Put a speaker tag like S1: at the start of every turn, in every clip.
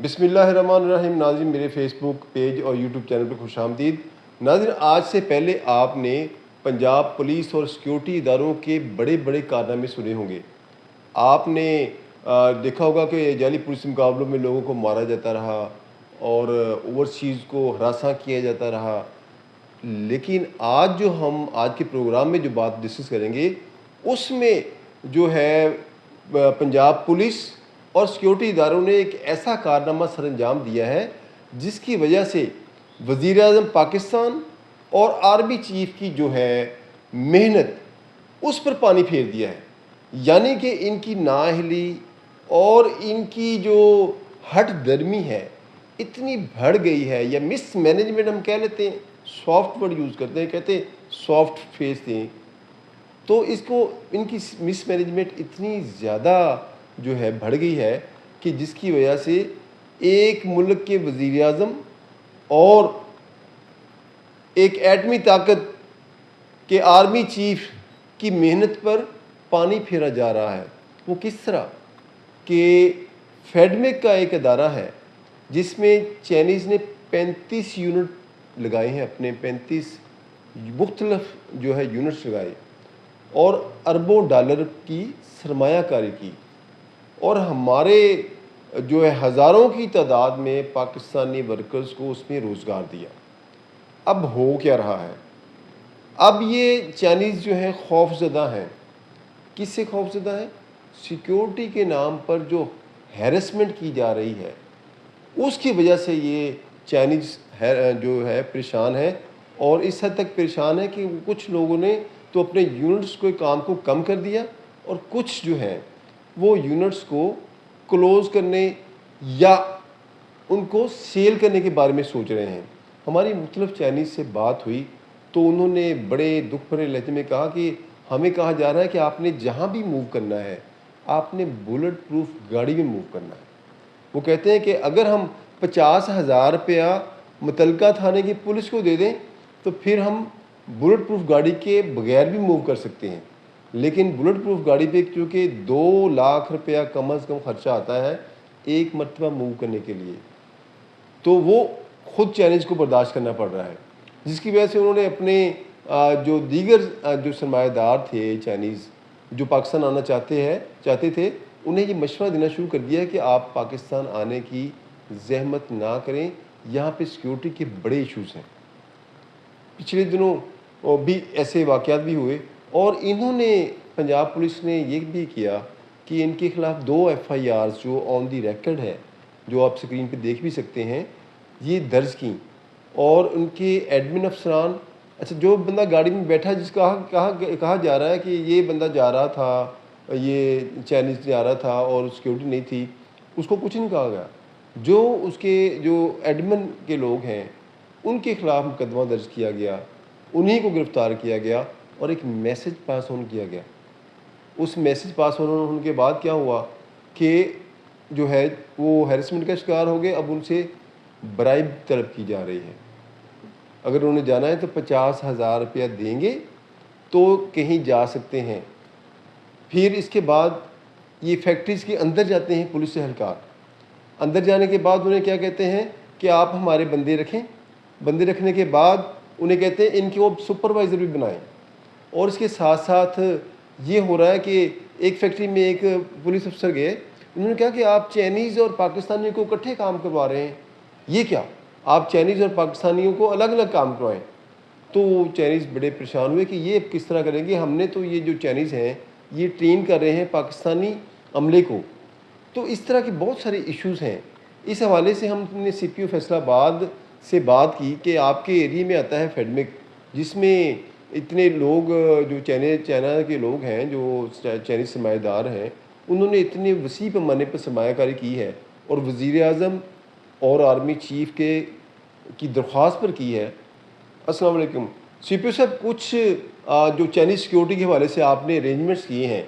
S1: بسم اللہ الرحمن الرحیم. ناظرین میرے فیس بک پیج اور یوٹیوب چینل پر خوش آمدید. ناظرین آج سے پہلے آپ نے پنجاب پولیس اور سیکیورٹی اداروں کے بڑے بڑے کارنامے سنے ہوں گے. آپ نے دیکھا ہوگا کہ جعلی پولیس مقابلوں میں لوگوں کو مارا جاتا رہا اور اوورسیز کو ہراساں کیا جاتا رہا. لیکن آج کے پروگرام میں جو بات ڈسکس کریں گے اس میں جو ہے پنجاب پولیس اور سیکیورٹی اداروں نے ایک ایسا کارنامہ سر انجام دیا ہے جس کی وجہ سے وزیر اعظم پاکستان اور آرمی چیف کی جو ہے محنت اس پر پانی پھیر دیا ہے. یعنی کہ ان کی نااہلی اور ان کی جو ہٹ درمی ہے اتنی بڑھ گئی ہے, یا مس مینجمنٹ ہم کہہ لیتے ہیں, سافٹ ورڈ یوز کرتے ہیں, کہتے ہیں سافٹ فیس دیں. تو اس کو ان کی مس مینجمنٹ اتنی زیادہ جو ہے بڑھ گئی ہے کہ جس کی وجہ سے ایک ملک کے وزیر اعظم اور ایک ایٹمی طاقت کے آرمی چیف کی محنت پر پانی پھیرا جا رہا ہے. وہ کس طرح کہ فیڈمک کا ایک ادارہ ہے جس میں چائنیز نے 35 یونٹ لگائے ہیں, اپنے 35 مختلف جو ہے یونٹس لگائے اور اربوں ڈالر کی سرمایہ کاری کی, اور ہمارے جو ہے ہزاروں کی تعداد میں پاکستانی ورکرز کو اس میں روزگار دیا. اب ہو کیا رہا ہے؟ اب یہ چائنیز جو ہیں خوف زدہ ہیں. کس سے خوف زدہ ہیں؟ سیکیورٹی کے نام پر جو ہیرسمنٹ کی جا رہی ہے اس کی وجہ سے یہ چائنیز جو ہے پریشان ہے, اور اس حد تک پریشان ہے کہ کچھ لوگوں نے تو اپنے یونٹس کو کام کو کم کر دیا, اور کچھ جو ہیں وہ یونٹس کو کلوز کرنے یا ان کو سیل کرنے کے بارے میں سوچ رہے ہیں. ہماری مختلف چائنیز سے بات ہوئی تو انہوں نے بڑے دکھ بھرے لہجے میں کہا کہ ہمیں کہا جا رہا ہے کہ آپ نے جہاں بھی موو کرنا ہے آپ نے بلٹ پروف گاڑی میں موو کرنا ہے. وہ کہتے ہیں کہ اگر ہم 50,000 روپیہ متعلقہ تھانے کی پولیس کو دے دیں تو پھر ہم بلٹ پروف گاڑی کے بغیر بھی موو کر سکتے ہیں, لیکن بلٹ پروف گاڑی پہ کیونکہ 2 لاکھ روپیہ کم از کم خرچہ آتا ہے ایک مرتبہ موو کرنے کے لیے, تو وہ خود چیلنج کو برداشت کرنا پڑ رہا ہے. جس کی وجہ سے انہوں نے اپنے جو دیگر جو سرمایہ دار تھے چائنیز جو پاکستان آنا چاہتے تھے انہیں یہ مشورہ دینا شروع کر دیا کہ آپ پاکستان آنے کی زحمت نہ کریں, یہاں پہ سیکیورٹی کے بڑے ایشوز ہیں. پچھلے دنوں بھی ایسے واقعات بھی ہوئے, اور انہوں نے پنجاب پولیس نے یہ بھی کیا کہ ان کے خلاف 2 FIRs جو آن دی ریکارڈ ہے, جو آپ سکرین پہ دیکھ بھی سکتے ہیں, یہ درج کیں. اور ان کے ایڈمن افسران, اچھا جو بندہ گاڑی میں بیٹھا جس کا کہا جا رہا ہے کہ یہ بندہ جا رہا تھا, یہ چائنیز جا رہا تھا اور سیکیورٹی نہیں تھی, اس کو کچھ نہیں کہا گیا. جو اس کے جو ایڈمن کے لوگ ہیں ان کے خلاف مقدمہ درج کیا گیا, انہی کو گرفتار کیا گیا اور ایک میسج پاس آن کیا گیا. اس میسج پاس آن ہونے کے بعد کیا ہوا کہ جو ہے وہ ہیرسمنٹ کا شکار ہو گئے. اب ان سے برائب طلب کی جا رہی ہے. اگر انہوں نے جانا ہے تو 50,000 روپیہ دیں گے تو کہیں جا سکتے ہیں. پھر اس کے بعد یہ فیکٹریز کے اندر جاتے ہیں پولیس اہلکار. اندر جانے کے بعد انہیں کیا کہتے ہیں کہ آپ ہمارے بندے رکھیں. بندے رکھنے کے بعد انہیں کہتے ہیں ان کو سپروائزر بھی بنائیں. اور اس کے ساتھ ساتھ یہ ہو رہا ہے کہ ایک فیکٹری میں ایک پولیس افسر گئے, انہوں نے کہا کہ آپ چائنیز اور پاکستانیوں کو اکٹھے کام کروا رہے ہیں, یہ کیا, آپ چائنیز اور پاکستانیوں کو الگ الگ کام کروائیں. تو وہ چائنیز بڑے پریشان ہوئے کہ یہ کس طرح کریں گے, ہم نے تو یہ جو چائنیز ہیں یہ ٹرین کر رہے ہیں پاکستانی عملے کو. تو اس طرح کے بہت سارے ایشوز ہیں. اس حوالے سے ہم نے CPO فیصل آباد سے بات کی کہ آپ کے ایریے میں آتا ہے فیڈمک, جس میں اتنے لوگ جو چائنا کے لوگ ہیں جو چائنیز سرمایہ دار ہیں, انہوں نے اتنے وسیع پیمانے پر سرمایہ کاری کی ہے اور وزیر اعظم اور آرمی چیف کی درخواست پر کی ہے. السلام علیکم CPO صاحب, کچھ جو چائنیز سیکیورٹی کے حوالے سے آپ نے ارینجمنٹس کیے ہیں,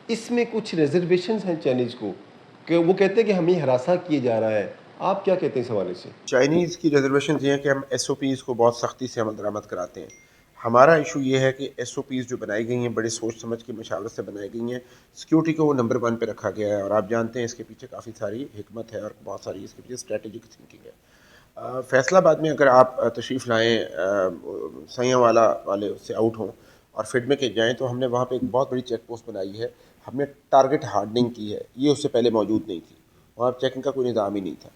S1: اس میں کچھ ریزرویشنز ہیں چائنیز کو کہ وہ کہتے ہیں کہ ہمیں ہراساں کیا جا رہا ہے, آپ کیا کہتے ہیں اس حوالے سے؟
S2: چائنیز کی ریزرویشنز یہ ہیں کہ ہم SOPs کو بہت سختی سے عمل درآمد کراتے ہیں. ہمارا ایشو یہ ہے کہ ایس او پیز جو بنائی گئی ہیں بڑے سوچ سمجھ کے مشاورت سے بنائی گئی ہیں، سیکیورٹی کو وہ نمبر 1 پہ رکھا گیا ہے، اور آپ جانتے ہیں اس کے پیچھے کافی ساری حکمت ہے اور بہت ساری اس کے پیچھے اسٹریٹجک تھنکنگ ہے۔ فیصل آباد میں اگر آپ تشریف لائیں، سیاں والا والے سے آؤٹ ہوں اور فیڈ میں کے جائیں، تو ہم نے وہاں پہ ایک بہت بڑی چیک پوسٹ بنائی ہے، ہم نے ٹارگٹ ہارڈننگ کی ہے، یہ اس سے پہلے موجود نہیں تھی، وہاں چیکنگ کا کوئی نظام ہی نہیں تھا۔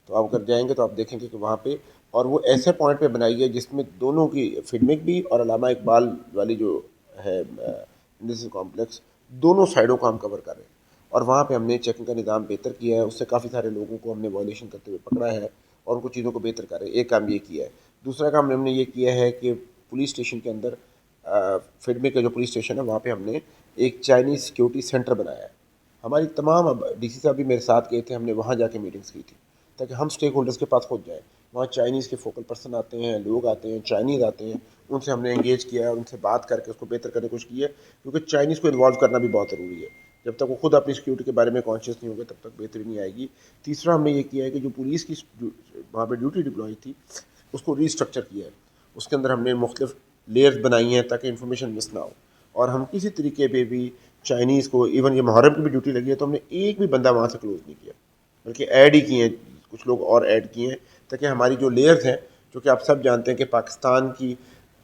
S2: تو آپ اگر جائیں گے تو آپ دیکھیں گے کہ وہاں پہ، اور وہ ایسے پوائنٹ پہ بنائی ہے جس میں دونوں کی فڈمک بھی اور علامہ اقبال والی جو ہے انڈسٹریل کمپلیکس، دونوں سائڈوں کو ہم کور کر رہے ہیں، اور وہاں پہ ہم نے چیکنگ کا نظام بہتر کیا ہے، اس سے کافی سارے لوگوں کو ہم نے وائلیشن کرتے ہوئے پکڑا ہے اور ان کو چیزوں کو بہتر کر رہے ہیں۔ ایک کام یہ کیا ہے۔ دوسرا کام ہم نے یہ کیا ہے کہ پولیس اسٹیشن کے اندر، فڈمک کا جو پولیس اسٹیشن ہے وہاں پہ ہم نے ایک چائنیز سیکیورٹی سینٹر بنایا ہے۔ ہماری تمام، اب ڈی سی صاحب بھی میرے ساتھ گئے تھے، ہم نے وہاں جا کے میٹنگز کی تھی تاکہ ہم اسٹیک ہولڈرز کے پاس خود جائیں۔ وہاں چائنیز کے فوکل پرسن آتے ہیں، لوگ آتے ہیں، چائنیز آتے ہیں، ان سے ہم نے انگیج کیا ہے، ان سے بات کر کے اس کو بہتر کرنے کی کوشش کی ہے، کیونکہ چائنیز کو انوالو کرنا بھی بہت ضروری ہے۔ جب تک وہ خود اپنی سیکیورٹی کے بارے میں کانشیس نہیں ہوگے تب تک بہتری نہیں آئے گی۔ تیسرا ہم نے یہ کیا ہے کہ جو پولیس کی وہاں پہ ڈیوٹی ڈپلوئی تھی اس کو ری اسٹرکچر کیا ہے، اس کے اندر ہم نے مختلف لیئرز بنائی ہیں تاکہ انفارمیشن مس نہ ہو، اور ہم کسی طریقے پہ بھی چائنیز کو، ایون یہ محرم کی بھی ڈیوٹی لگی ہے تو ہم نے ایک بھی بندہ وہاں سے کلوز نہیں کیا، بلکہ ایڈ ہی کیے ہیں، کچھ لوگ اور ایڈ کیے ہیں، تاکہ ہماری جو لیئرز ہیں، جو کہ آپ سب جانتے ہیں کہ پاکستان کی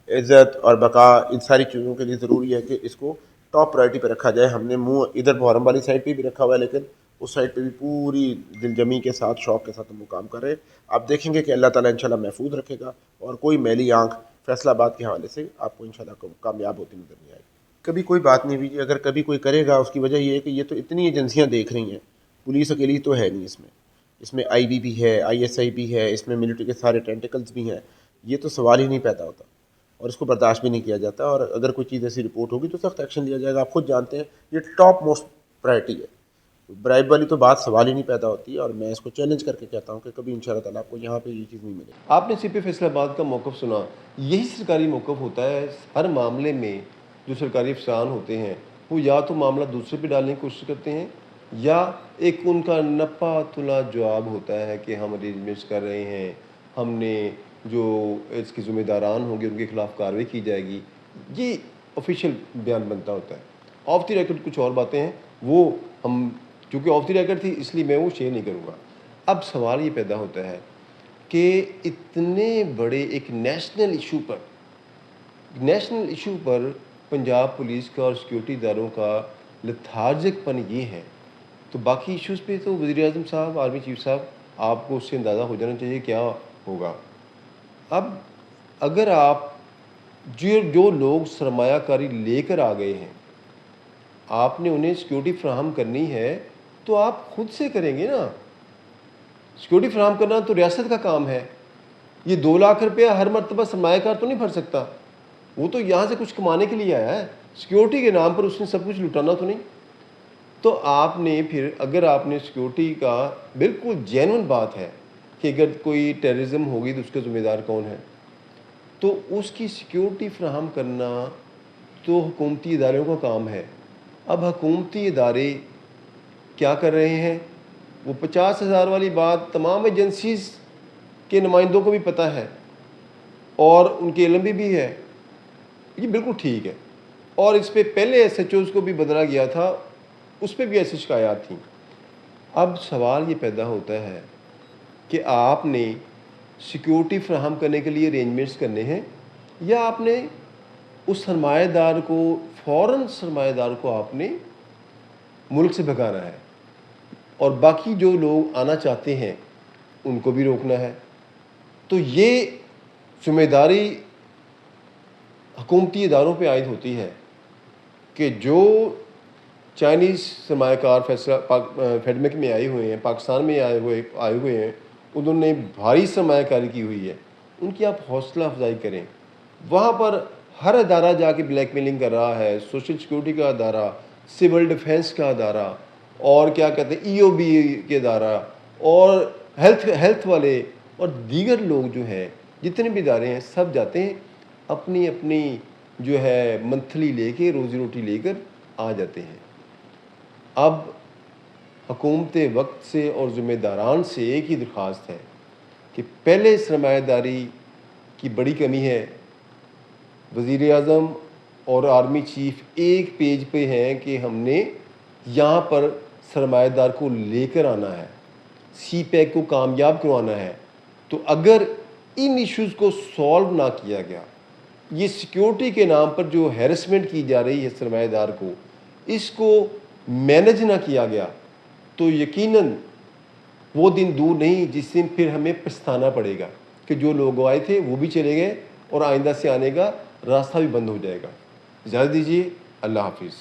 S2: عزت اور بقا ان ساری چیزوں کے لیے ضروری ہے کہ اس کو ٹاپ پرائرٹی پہ رکھا جائے۔ ہم نے منہ ادھر محرم والی سائڈ پہ بھی رکھا ہوا ہے، لیکن اس سائڈ پہ بھی پوری دل جمی کے ساتھ، شوق کے ساتھ ہم وہ کام کر رہے ہیں۔ آپ دیکھیں گے کہ اللہ تعالیٰ انشاءاللہ محفوظ رکھے گا، اور کوئی میلی آنکھ فیصل آباد کے حوالے سے آپ کو انشاءاللہ کامیاب ہوتی نظر نہیں آئے گی۔ کبھی کوئی بات نہیں ہوئی، اگر کبھی کوئی کرے گا اس کی وجہ یہ ہے کہ یہ تو اتنی ایجنسیاں دیکھ رہی ہیں، پولیس اکیلی تو ہے نہیں اس میں آئی بی بھی ہے، آئی ایس آئی بھی ہے، اس میں ملٹری کے سارے ٹینٹیکلز بھی ہیں، یہ تو سوال ہی نہیں پیدا ہوتا، اور اس کو برداشت بھی نہیں کیا جاتا، اور اگر کوئی چیز ایسی رپورٹ ہوگی تو سخت ایکشن لیا جائے گا۔ آپ خود جانتے ہیں یہ ٹاپ موسٹ پرائرٹی ہے، برائب والی تو بات سوال ہی نہیں پیدا ہوتی، اور میں اس کو چیلنج کر کے کہتا ہوں کہ کبھی ان شاء اللہ تعالیٰ آپ کو یہاں پہ یہ چیز نہیں ملے گی۔
S1: آپ نے سی پی فیصل آباد کا موقف سنا، یہی سرکاری موقف ہوتا ہے ہر معاملے میں۔ جو سرکاری افسران ہوتے ہیں وہ یا تو معاملہ دوسرے پہ ڈالنے کی کوشش کرتے ہیں، یا ایک ان کا نپا تلا جواب ہوتا ہے کہ ہم ارینجمنٹس کر رہے ہیں، ہم نے جو اس کے ذمہ داران ہوں گے ان کے خلاف کارروائی کی جائے گی، یہ آفیشیل بیان بنتا ہوتا ہے۔ آف دی ریکارڈ کچھ اور باتیں ہیں، وہ ہم، چونکہ آف دی ریکارڈ تھی اس لیے میں وہ شیئر نہیں کروں گا۔ اب سوال یہ پیدا ہوتا ہے کہ اتنے بڑے ایک نیشنل ایشو پر پنجاب پولیس کا اور سیکیورٹی اداروں کا لتھارجک پن یہ ہے، تو باقی ایشوز پہ تو وزیر اعظم صاحب، آرمی چیف صاحب، آپ کو اس سے اندازہ ہو جانا چاہیے کیا ہوگا۔ اب اگر آپ جو لوگ سرمایہ کاری لے کر آ گئے ہیں، آپ نے انہیں سیکیورٹی فراہم کرنی ہے تو آپ خود سے کریں گے نا۔ سیکیورٹی فراہم کرنا تو ریاست کا کام ہے۔ یہ 2 لاکھ روپیہ ہر مرتبہ سرمایہ کار تو نہیں بھر سکتا، وہ تو یہاں سے کچھ کمانے کے لیے آیا ہے، سیکیورٹی کے نام پر اس نے سب کچھ لٹانا تو نہیں۔ تو آپ نے پھر، اگر آپ نے سیکیورٹی کا، بالکل جینون بات ہے کہ اگر کوئی ٹیررزم ہوگی تو اس کا ذمہ دار کون ہے، تو اس کی سیکیورٹی فراہم کرنا تو حکومتی اداروں کا کام ہے۔ اب حکومتی ادارے کیا کر رہے ہیں؟ وہ 50,000 والی بات تمام ایجنسیز کے نمائندوں کو بھی پتہ ہے اور ان کے علم بھی ہے، یہ بالکل ٹھیک ہے، اور اس پہ پہلے ایس ایچ اوز کو بھی بدلا گیا تھا، اس پہ بھی ایسی شکایات تھیں۔ اب سوال یہ پیدا ہوتا ہے کہ آپ نے سیکیورٹی فراہم کرنے کے لیے ارینجمنٹس کرنے ہیں، یا آپ نے اس سرمایہ دار کو، فوراً سرمایہ دار کو آپ نے ملک سے بھگانا ہے، اور باقی جو لوگ آنا چاہتے ہیں ان کو بھی روکنا ہے۔ تو یہ ذمہ داری حکومتی اداروں پہ عائد ہوتی ہے کہ جو چائنیز سرمایہ کار فیڈمک میں آئے ہوئے ہیں، پاکستان میں آئے ہوئے ہیں، انہوں نے بھاری سرمایہ کاری کی ہوئی ہے، ان کی آپ حوصلہ افزائی کریں۔ وہاں پر ہر ادارہ جا کے بلیک میلنگ کر رہا ہے، سوشل سیکیورٹی کا ادارہ، سول ڈیفنس کا ادارہ، اور کیا کہتے ہیں ای او بی کے ادارہ، اور ہیلتھ والے اور دیگر لوگ جو ہیں، جتنے بھی ادارے ہیں، سب جاتے ہیں اپنی اپنی جو ہے منتھلی لے کے، روزی روٹی لے کر آ جاتے ہیں۔ اب حکومت وقت سے اور ذمہ داران سے ایک ہی درخواست ہے کہ پہلے سرمایہ داری کی بڑی کمی ہے، وزیر اعظم اور آرمی چیف ایک پیج پہ ہیں کہ ہم نے یہاں پر سرمایہ دار کو لے کر آنا ہے، سی پیک کو کامیاب کروانا ہے. تو اگر ان ایشوز کو سالو نہ کیا گیا، یہ سیکیورٹی کے نام پر جو ہیرسمنٹ کی جا رہی ہے سرمایہ دار کو، اس کو مینج نہ کیا گیا، تو یقیناً وہ دن دور نہیں جس دن پھر ہمیں پچھتانا پڑے گا کہ جو لوگ آئے تھے وہ بھی چلے گئے اور آئندہ سے آنے کا راستہ بھی بند ہو جائے گا. اجازت دیجیے. اللہ حافظ.